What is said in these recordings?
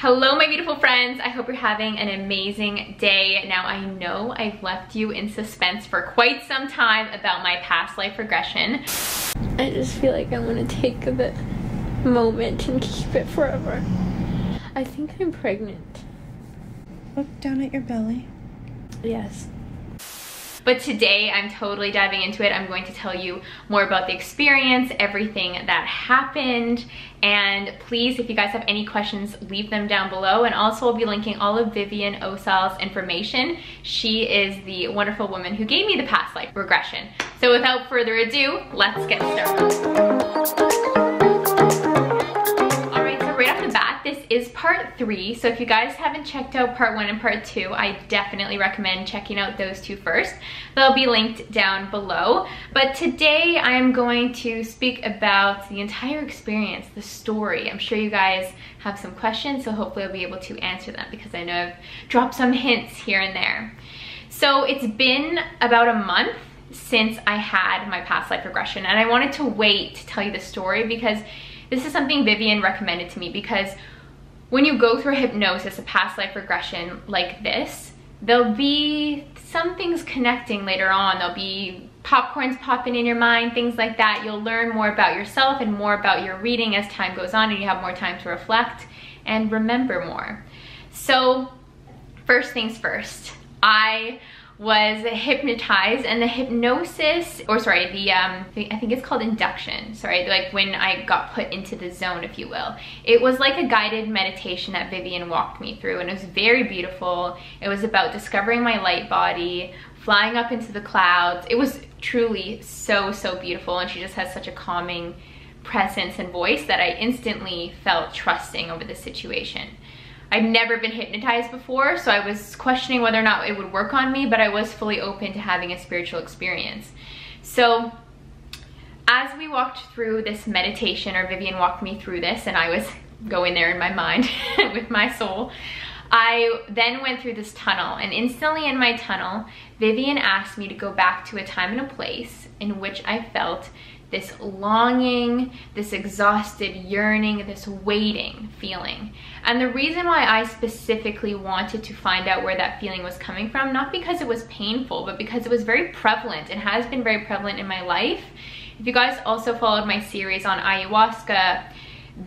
Hello my beautiful friends, I hope you're having an amazing day. Now I know I've left you in suspense for quite some time about my past life regression. I just feel like I want to take the moment and keep it forever. I think I'm pregnant. Look down at your belly. Yes. But today I'm totally diving into it. I'm going to tell you more about the experience, everything that happened, and please, if you guys have any questions, leave them down below. And also I'll be linking all of Vivian Osal's information. She is the wonderful woman who gave me the past life regression. So without further ado, let's get started. Right off the bat, this is part 3, so if you guys haven't checked out part 1 and part 2, I definitely recommend checking out those two first. They'll be linked down below. But today I am going to speak about the entire experience, the story. I'm sure you guys have some questions, so hopefully I'll be able to answer them because I know I've dropped some hints here and there. So it's been about a month since I had my past life regression, and I wanted to wait to tell you the story because this is something Vivian recommended to me, because when you go through a hypnosis, a past life regression like this, there'll be some things connecting later on. There'll be popcorns popping in your mind, things like that. You'll learn more about yourself and more about your reading as time goes on, and you have more time to reflect and remember more. So first things first, I was hypnotized, and the hypnosis, or sorry, I think it's called induction, sorry, like when I got put into the zone, if you will. It was like a guided meditation that Vivian walked me through, and it was very beautiful. It was about discovering my light body, flying up into the clouds. It was truly so beautiful, and she just has such a calming presence and voice that I instantly felt trusting over the situation. I'd never been hypnotized before, so I was questioning whether or not it would work on me, but I was fully open to having a spiritual experience. So as we walked through this meditation, or Vivian walked me through this, and I was going there in my mind with my soul, I then went through this tunnel, and instantly in my tunnel, Vivian asked me to go back to a time and a place in which I felt this longing, this exhausted yearning, this waiting feeling. And the reason why I specifically wanted to find out where that feeling was coming from, not because it was painful, but because it was very prevalent and has been very prevalent in my life. If you guys also followed my series on ayahuasca,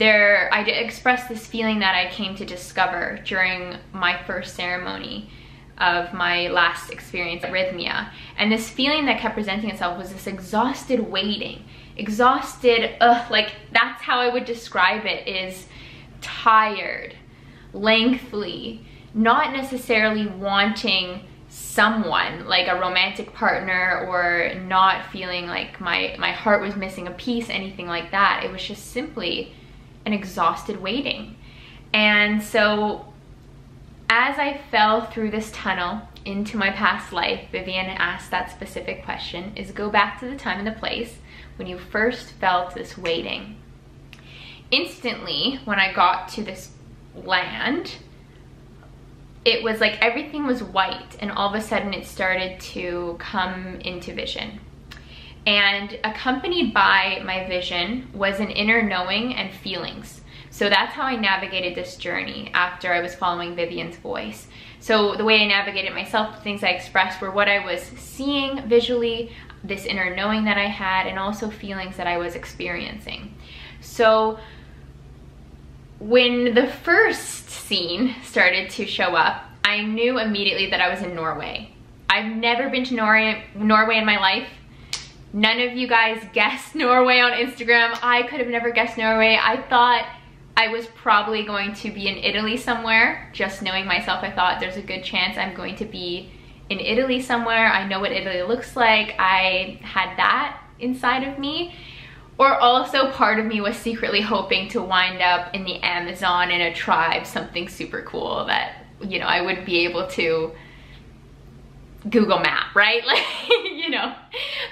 I did express this feeling that I came to discover during my first ceremony of my last experience, arrhythmia. And this feeling that kept presenting itself was this exhausted waiting. Exhausted, like that's how I would describe it, is tired, lengthy, not necessarily wanting someone, like a romantic partner, or not feeling like my heart was missing a piece, anything like that. It was just simply an exhausted waiting. And so as I fell through this tunnel into my past life, Vivian asked that specific question, is go back to the time and the place when you first felt this waiting. Instantly, when I got to this land, it was like everything was white, and all of a sudden it started to come into vision. And accompanied by my vision was an inner knowing and feelings. So that's how I navigated this journey after I was following Vivian's voice. So the way I navigated myself, the things I expressed were what I was seeing visually, this inner knowing that I had, and also feelings that I was experiencing. So when the first scene started to show up, I knew immediately that I was in Norway. I've never been to Norway in my life. None of you guys guessed Norway on Instagram. I could have never guessed Norway. I thought I was probably going to be in Italy somewhere. Just knowing myself, I thought there's a good chance I'm going to be in Italy somewhere. I know what Italy looks like. I had that inside of me. Or also part of me was secretly hoping to wind up in the Amazon in a tribe, something super cool that, you know, I would be able to Google map, right? Like, you know.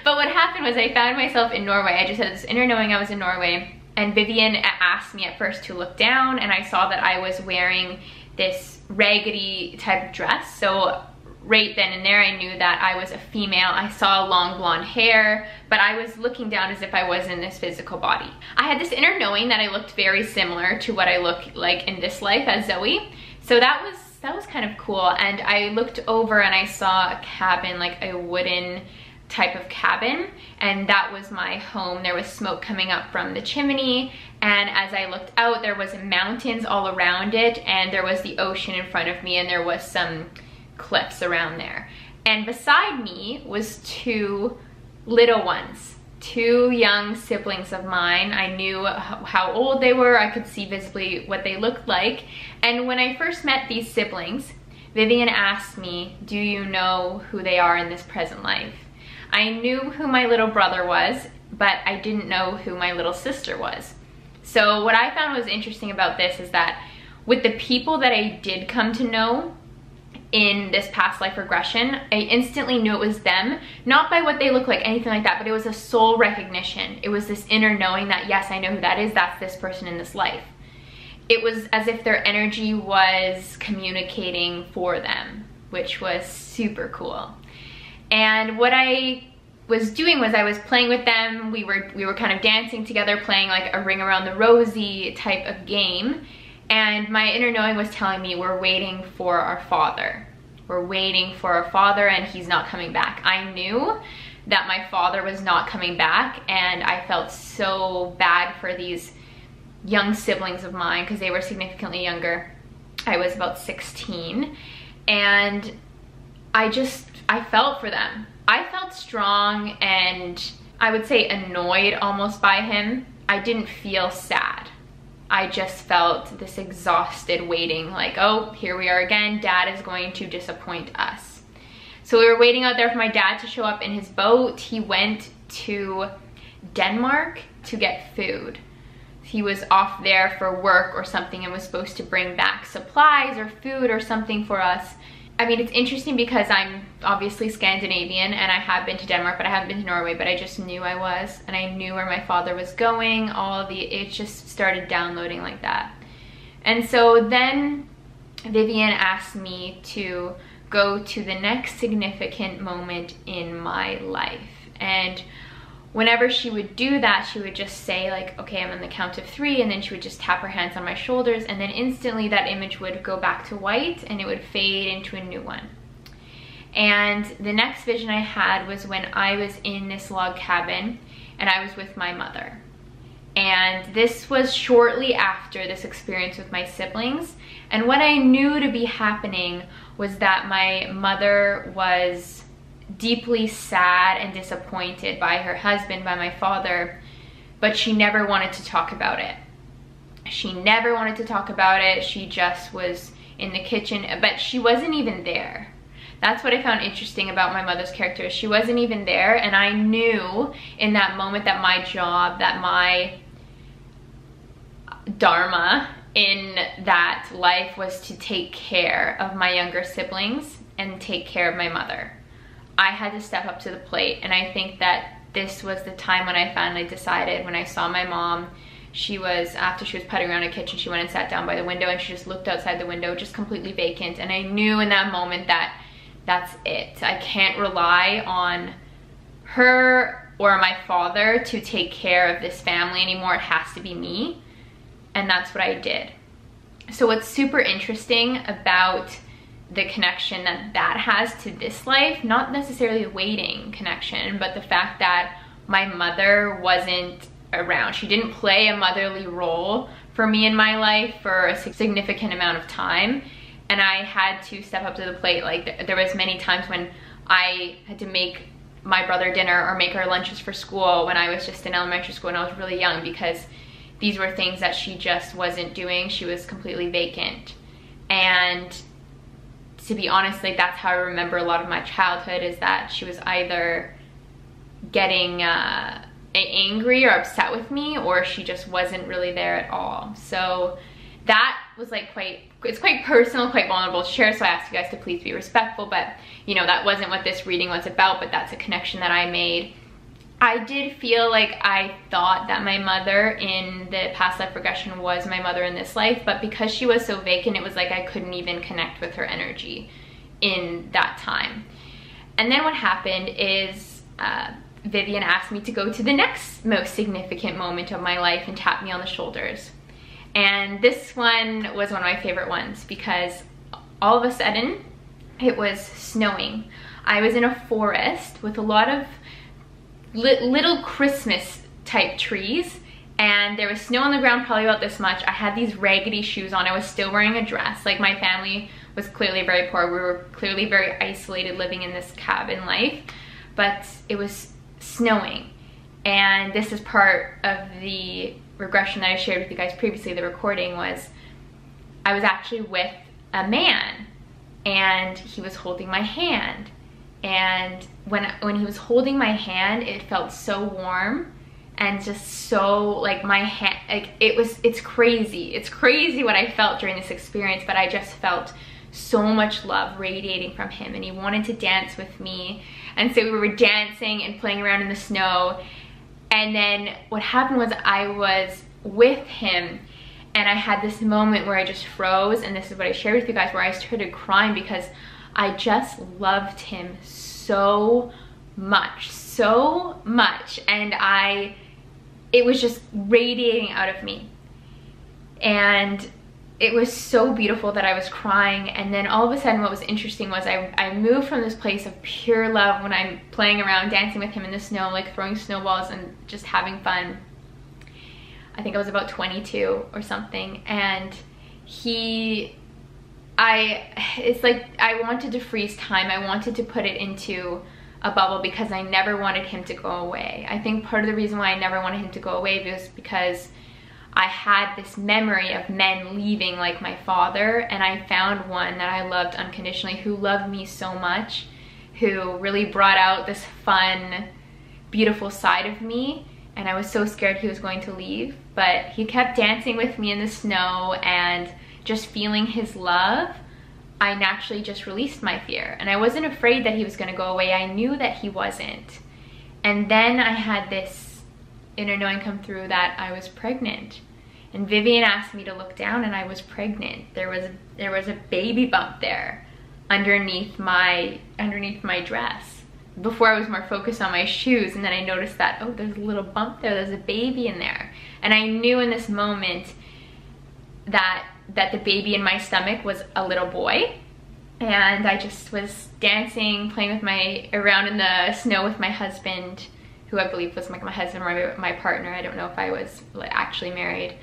But what happened was I found myself in Norway. I just had this inner knowing I was in Norway. And Vivian asked me at first to look down, and I saw that I was wearing this raggedy type of dress. So right then and there I knew that I was a female. I saw long blonde hair, but I was looking down as if I was in this physical body. I had this inner knowing that I looked very similar to what I look like in this life as Zoe. So that was kind of cool. And I looked over and I saw a cabin, like a wooden type of cabin, and that was my home. There was smoke coming up from the chimney, and as I looked out, there was mountains all around it, and there was the ocean in front of me, and there was some cliffs around there. And beside me was two little ones, two young siblings of mine. I knew how old they were. I could see visibly what they looked like. And when I first met these siblings, Vivian asked me, do you know who they are in this present life? I knew who my little brother was, but I didn't know who my little sister was. So what I found was interesting about this is that with the people that I did come to know in this past life regression, I instantly knew it was them, not by what they look like, anything like that, but it was a soul recognition. It was this inner knowing that, yes, I know who that is, that's this person in this life. It was as if their energy was communicating for them, which was super cool. And what I was doing was I was playing with them. We were kind of dancing together, playing like a ring around the rosy type of game. And my inner knowing was telling me, we're waiting for our father. We're waiting for our father, and he's not coming back. I knew that my father was not coming back, and I felt so bad for these young siblings of mine because they were significantly younger. I was about 16, and I felt for them. I felt strong and I would say annoyed almost by him. I didn't feel sad. I just felt this exhausted waiting, like, oh, here we are again. Dad is going to disappoint us. So we were waiting out there for my dad to show up in his boat. He went to Denmark to get food. He was off there for work or something and was supposed to bring back supplies or food or something for us. I mean, it's interesting because I'm obviously Scandinavian and I have been to Denmark, but I haven't been to Norway, but I just knew I was, and I knew where my father was going. It just started downloading like that. And so then Vivian asked me to go to the next significant moment in my life. And whenever she would do that, she would just say like, okay, I'm on the count of 3, and then she would just tap her hands on my shoulders, and then instantly that image would go back to white and it would fade into a new one. And the next vision I had was when I was in this log cabin and I was with my mother. And this was shortly after this experience with my siblings. And what I knew to be happening was that my mother was deeply sad and disappointed by her husband, by my father, but she never wanted to talk about it. She never wanted to talk about it. She just was in the kitchen, but she wasn't even there. That's what I found interesting about my mother's character. She wasn't even there, and I knew in that moment that my job, that my dharma in that life was to take care of my younger siblings and take care of my mother. I had to step up to the plate, and I think that this was the time when I finally decided. When I saw my mom, after she was putting around the kitchen, she went and sat down by the window and she just looked outside the window, just completely vacant. And I knew in that moment that that's it. I can't rely on her or my father to take care of this family anymore. It has to be me. And that's what I did. So what's super interesting about the connection that has to this life, not necessarily the waiting connection, but the fact that my mother wasn't around. She didn't play a motherly role for me in my life for a significant amount of time, and I had to step up to the plate. Like, there was many times when I had to make my brother dinner or make our lunches for school when I was just in elementary school and I was really young, because these were things that she just wasn't doing. She was completely vacant. And to be honest, like, that's how I remember a lot of my childhood, is that she was either getting angry or upset with me, or she just wasn't really there at all. So that was like it's quite personal, quite vulnerable to share, so I asked you guys to please be respectful. But you know, that wasn't what this reading was about, but that's a connection that I made. I did feel like I thought that my mother in the past life regression was my mother in this life, but because she was so vacant, it was like I couldn't even connect with her energy. in that time. And then what happened is Vivian asked me to go to the next most significant moment of my life and tap me on the shoulders. And this one was one of my favorite ones because all of a sudden it was snowing. I was in a forest with a lot of little Christmas type trees, and there was snow on the ground, probably about this much. I had these raggedy shoes on. I was still wearing a dress. Like, my family was clearly very poor. We were clearly very isolated living in this cabin life, but it was snowing. And this is part of the regression that I shared with you guys previously. The recording was, I was actually with a man and he was holding my hand. And when he was holding my hand, it felt so warm and just so, like, my hand, like, it's crazy. It's crazy what I felt during this experience, but I just felt so much love radiating from him, and he wanted to dance with me. And so we were dancing and playing around in the snow. And then what happened was I was with him and I had this moment where I just froze, and this is what I shared with you guys, where I started crying because I just loved him so much, and it was just radiating out of me. And it was so beautiful that I was crying. And then all of a sudden what was interesting was I moved from this place of pure love when I'm playing around, dancing with him in the snow, like throwing snowballs and just having fun. I think I was about 22 or something, and it's like I wanted to freeze time. I wanted to put it into a bubble because I never wanted him to go away. I think part of the reason why I never wanted him to go away was because I had this memory of men leaving, like my father, and I found one that I loved unconditionally, who loved me so much, who really brought out this fun, beautiful side of me. And I was so scared he was going to leave, but he kept dancing with me in the snow, and just feeling his love, I naturally just released my fear. And I wasn't afraid that he was going to go away. I knew that he wasn't. And then I had this inner knowing come through that I was pregnant. And Vivian asked me to look down, and I was pregnant. There was a baby bump there underneath my dress. Before I was more focused on my shoes, and then I noticed that, oh, there's a little bump there, there's a baby in there. And I knew in this moment that the baby in my stomach was a little boy. And I just was dancing, playing with around in the snow with my husband, who I believe was like my husband or my partner. I don't know if I was actually married.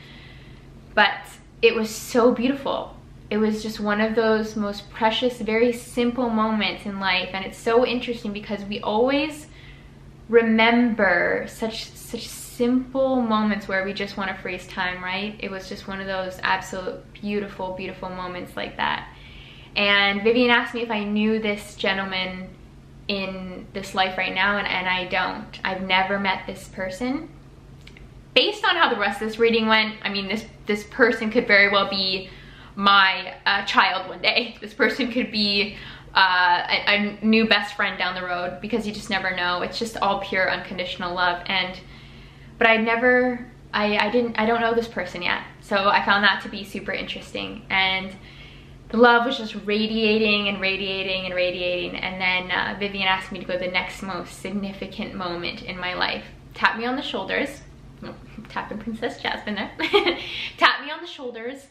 But it was so beautiful. It was just one of those most precious, very simple moments in life. And it's so interesting because we always remember such simple moments where we just want to freeze time, right? It was just one of those absolute beautiful, beautiful moments like that. And Vivian asked me if I knew this gentleman in this life right now, and I don't. I've never met this person. Based on how the rest of this reading went, I mean, this person could very well be my child one day. This person could be a new best friend down the road, because you just never know. It's just all pure unconditional love. But I don't know this person yet, so I found that to be super interesting. And the love was just radiating and radiating and radiating. And then Vivian asked me to go to the next most significant moment in my life. Tap me on the shoulders. Oh, tapping Princess Jasmine there. Tap me on the shoulders.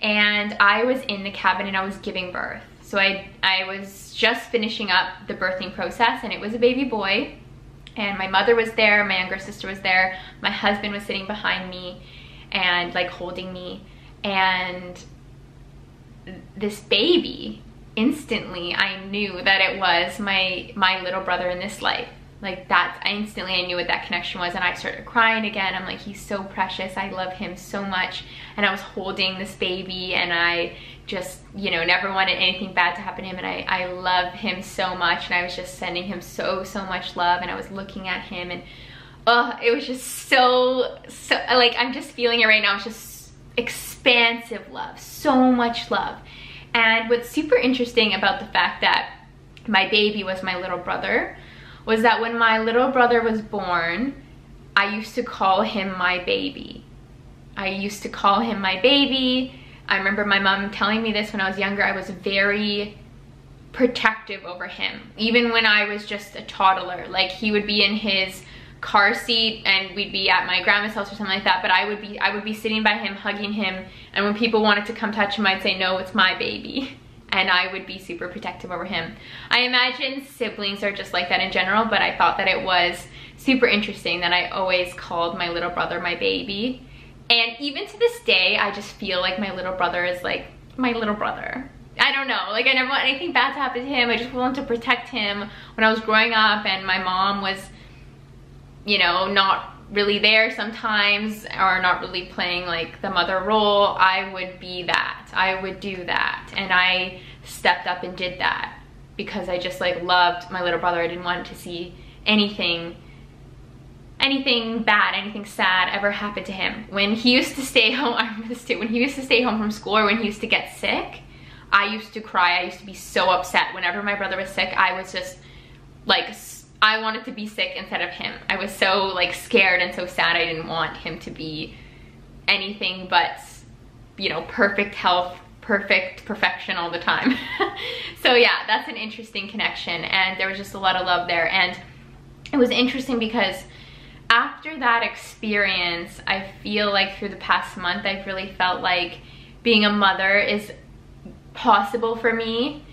And I was in the cabin and I was giving birth. So I was just finishing up the birthing process, and it was a baby boy. And my mother was there, my younger sister was there, my husband was sitting behind me and like holding me. And this baby, instantly I knew that it was my little brother in this life. Like that, instantly I knew what that connection was, and I started crying again. I'm like, he's so precious, I love him so much. And I was holding this baby, and I just, you know, never wanted anything bad to happen to him, and I love him so much, and I was just sending him so much love. And I was looking at him, and it was just so like, I'm just feeling it right now. It's just expansive love, so much love. And what's super interesting about the fact that my baby was my little brother was that when my little brother was born, I used to call him my baby. I used to call him my baby. I remember my mom telling me this when I was younger. I was very protective over him. Even when I was just a toddler, like he would be in his car seat and we'd be at my grandma's house or something like that, but I would be sitting by him, hugging him, and when people wanted to come touch him, I'd say, no, it's my baby. And I would be super protective over him. I imagine siblings are just like that in general, but I thought that it was super interesting that I always called my little brother my baby. And even to this day, I just feel like my little brother is like my little brother. I don't know, like I never want anything bad to happen to him. I just wanted to protect him. When I was growing up and my mom was, you know, not really there sometimes, or not really playing like the mother role, I would be that. I would do that. And I stepped up and did that because I just like loved my little brother. I didn't want to see anything bad, anything sad ever happen to him. When he used to stay home, I remember this too, when he used to stay home from school or when he used to get sick, I used to cry. I used to be so upset. Whenever my brother was sick, I was just like, I wanted to be sick instead of him. I was so like scared and so sad. I didn't want him to be anything but, you know, perfect health, perfection all the time. So yeah, that's an interesting connection, and there was just a lot of love there. And it was interesting because after that experience, I feel like through the past month, I've really felt like being a mother is possible for me.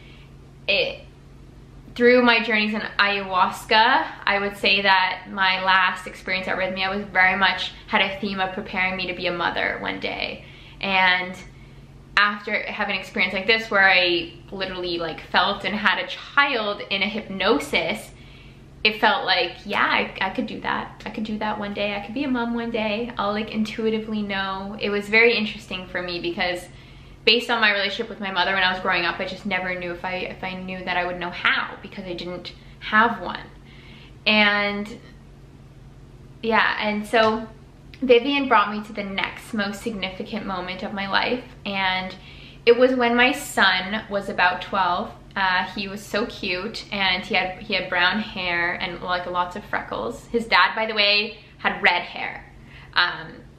Through my journeys in ayahuasca, I would say that my last experience at Rhythmia was very much had a theme of preparing me to be a mother one day. And after having an experience like this where I literally like felt and had a child in a hypnosis, it felt like, yeah, I could do that. I could do that one day. I could be a mom one day. I'll like intuitively know. It was very interesting for me because based on my relationship with my mother when I was growing up, I just never knew if I knew that I would know how, because I didn't have one. And yeah, and so Vivian brought me to the next most significant moment of my life, and it was when my son was about 12. He was so cute, and he had brown hair and like lots of freckles. His dad, by the way, had red hair.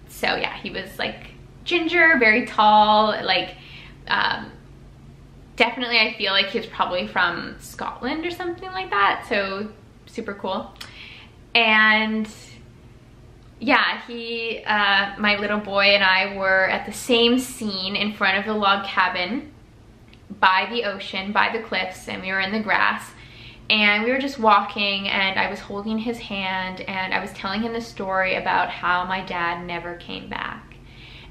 So yeah, he was like ginger, very tall, like definitely I feel like he was probably from Scotland or something like that, so super cool. And yeah, he, my little boy and I were at the same scene in front of the log cabin by the ocean, by the cliffs, and we were in the grass, and we were just walking, and I was holding his hand, and I was telling him the story about how my dad never came back.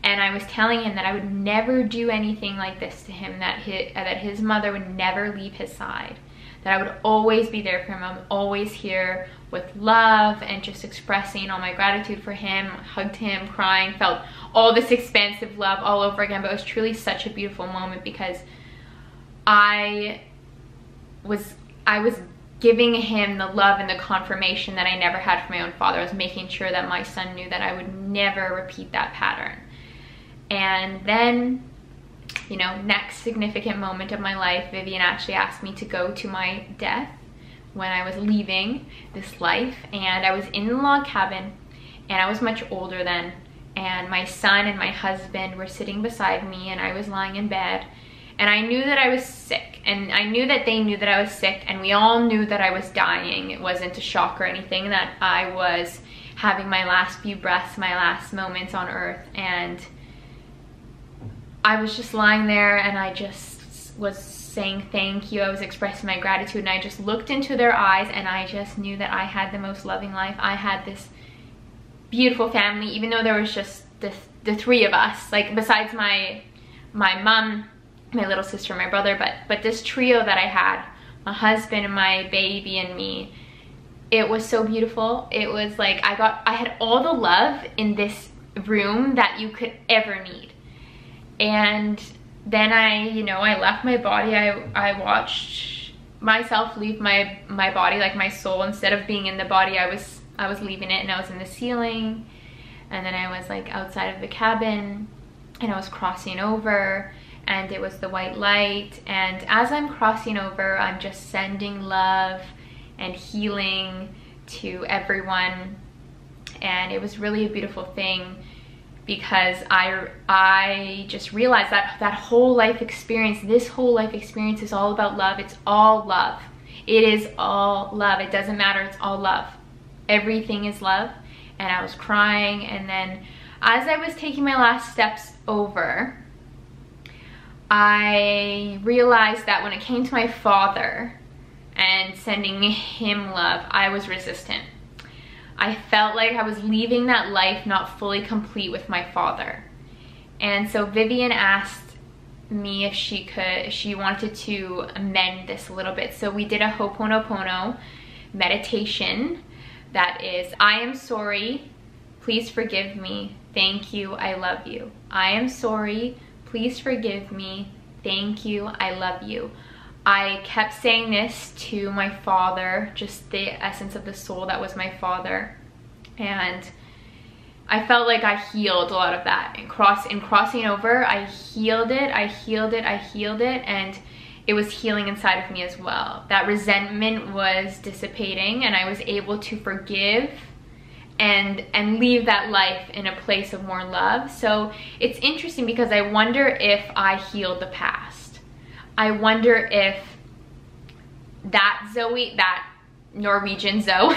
And I was telling him that I would never do anything like this to him, that his mother would never leave his side, that I would always be there for him. I'm always here with love and just expressing all my gratitude for him. Hugged him, crying, felt all this expansive love all over again. But it was truly such a beautiful moment because I was giving him the love and the confirmation that I never had from my own father. I was making sure that my son knew that I would never repeat that pattern. And then, you know, next significant moment of my life, Vivian actually asked me to go to my death when I was leaving this life. And I was in the log cabin, and I was much older then, and my son and my husband were sitting beside me, and I was lying in bed, and I knew that I was sick, and I knew that they knew that I was sick, and we all knew that I was dying. It wasn't a shock or anything, that I was having my last few breaths, my last moments on earth. And I was just lying there, and I just was saying thank you. I was expressing my gratitude, and I just looked into their eyes, and I just knew that I had the most loving life. I had this beautiful family, even though there was just the three of us, like besides my mom, my little sister, my brother, but this trio that I had, my husband and my baby and me, it was so beautiful. It was like I had all the love in this room that you could ever need. And then I left my body. I watched myself leave my body, like my soul, instead of being in the body, I was leaving it, and I was in the ceiling, and then I was like outside of the cabin, and I was crossing over, and it was the white light, and as I'm crossing over, I'm just sending love and healing to everyone, and it was really a beautiful thing. because I just realized that that whole life experience, this whole life experience is all about love. It's all love. It is all love. It doesn't matter. It's all love. Everything is love. And I was crying, and then as I was taking my last steps over, I realized that when it came to my father and sending him love, I was resistant. I felt like I was leaving that life not fully complete with my father. And so Vivian asked me if she wanted to amend this a little bit. So we did a Ho'oponopono meditation that is, I am sorry, please forgive me, thank you, I love you. I am sorry, please forgive me, thank you, I love you. I kept saying this to my father, just the essence of the soul that was my father. And I felt like I healed a lot of that. In crossing over, I healed it, and it was healing inside of me as well. That resentment was dissipating, and I was able to forgive and leave that life in a place of more love. So it's interesting because I wonder if I healed the past. I wonder if that Zoe, that Norwegian Zoe,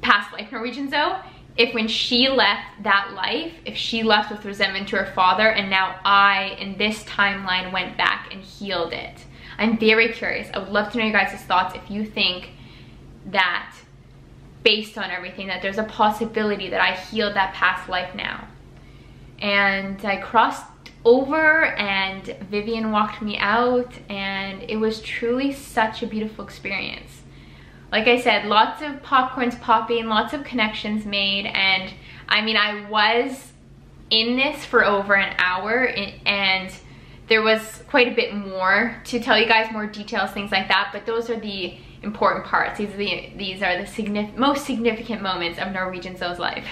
past life Norwegian Zoe, if when she left that life, if she left with resentment to her father, and now I, in this timeline, went back and healed it. I'm very curious. I would love to know your guys' thoughts if you think that, based on everything, that there's a possibility that I healed that past life now. And I crossed over, and Vivian walked me out, and it was truly such a beautiful experience. Like I said, lots of popcorns popping, lots of connections made, and I mean, I was in this for over an hour, and there was quite a bit more to tell you guys, more details, things like that, but those are the important parts. These are the most significant moments of Norwegian Zoe's life.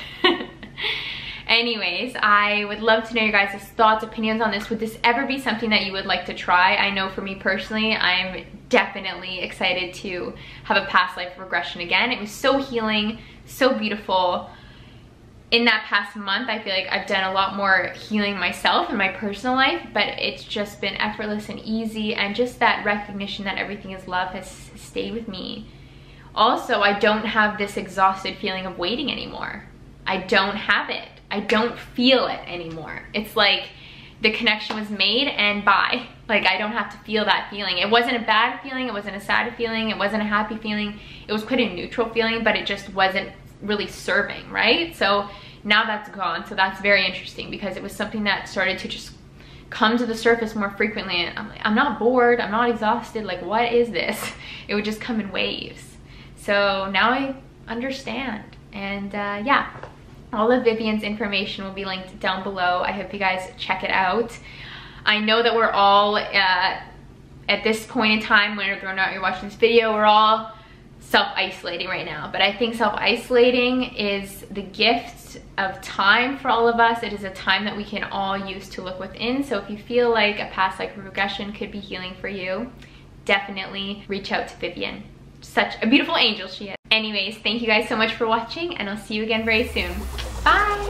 Anyways, I would love to know your guys' thoughts, opinions on this. Would this ever be something that you would like to try? I know for me personally, I'm definitely excited to have a past life regression again. It was so healing, so beautiful. In that past month, I feel like I've done a lot more healing myself in my personal life, but it's just been effortless and easy, and just that recognition that everything is love has stayed with me. Also, I don't have this exhausted feeling of waiting anymore. I don't have it. I don't feel it anymore. It's like the connection was made and bye. Like, I don't have to feel that feeling. It wasn't a bad feeling, it wasn't a sad feeling, it wasn't a happy feeling. It was quite a neutral feeling, but it just wasn't really serving, right? So now that's gone. So that's very interesting, because it was something that started to just come to the surface more frequently, and I'm like, I'm not bored, I'm not exhausted, like, what is this? It would just come in waves. So now I understand, and yeah. All of Vivian's information will be linked down below. I hope you guys check it out. I know that we're all, at this point in time, whether or not you're watching this video, we're all self-isolating right now. But I think self-isolating is the gift of time for all of us. It is a time that we can all use to look within. So if you feel like a past life regression could be healing for you, definitely reach out to Vivian. Such a beautiful angel she is. Anyways, thank you guys so much for watching, and I'll see you again very soon. Bye!